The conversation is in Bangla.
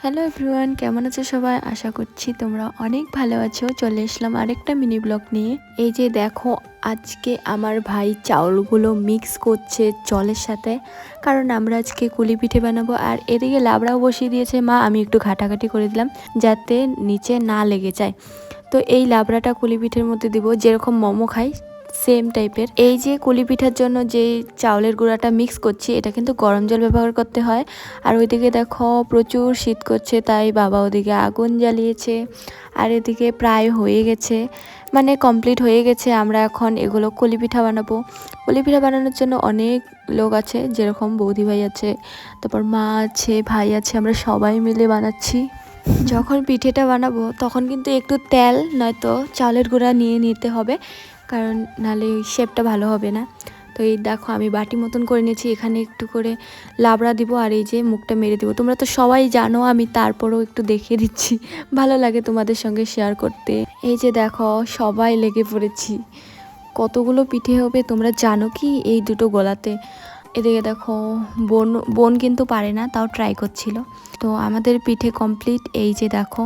হ্যালো এভরিওয়ান, কেমন আছো সবাই? আশা করছি তোমরা অনেক ভালো আছো। চলে এসলাম আরেকটা মিনি ব্লগ নিয়ে। এই যে দেখো, আজকে আমার ভাই চাউলগুলো মিক্স করছে জলের সাথে, কারণ আমরা আজকে কুলি পিঠে বানাবো। আর এদিকে লাবড়াও বসিয়ে দিয়েছে মা, আমি একটু ঘাটাঘাটি করে দিলাম যাতে নিচে না লেগে যায়। তো এই লাবড়াটা কুলি পিঠের মধ্যে দিব, যেরকম মোমো খাই সেম টাইপের। এই যে কুলি পিঠার জন্য যে চাউলের গুঁড়াটা মিক্স করছি, এটা কিন্তু গরম জল ব্যবহার করতে হয়। আর ওইদিকে দেখো প্রচুর শীত করছে, তাই বাবা ওদিকে আগুন জ্বালিয়েছে। আর এদিকে প্রায় হয়ে গেছে, মানে কমপ্লিট হয়ে গেছে। আমরা এখন এগুলো কুলি পিঠা বানাবো। কুলি পিঠা বানানোর জন্য অনেক লোক আছে, যেরকম বৌদি ভাই আছে, তারপর মা আছে, ভাই আছে, আমরা সবাই মিলে বানাচ্ছি। যখন পিঠেটা বানাবো তখন কিন্তু একটু তেল নয়তো চালের গুঁড়া নিয়ে নিতে হবে, কারণ নাহলে ওই শেপটা ভালো হবে না। তো এই দেখো আমি বাটি মতন করে নিয়েছি, এখানে একটু করে লাবড়া দিব আর এই যে মুখটা মেরে দিব। তোমরা তো সবাই জানো, আমি তারপরেও একটু দেখিয়ে দিচ্ছি, ভালো লাগে তোমাদের সঙ্গে শেয়ার করতে। এই যে দেখো সবাই লেগে পড়েছি। কতগুলো পিঠে হবে তোমরা জানো কি এই দুটো গোলাতে? এদিকে দেখো বোন বোন কিন্তু পারে না, তাও ট্রাই করছিল। তো আমাদের পিঠে কমপ্লিট, এই যে দেখো।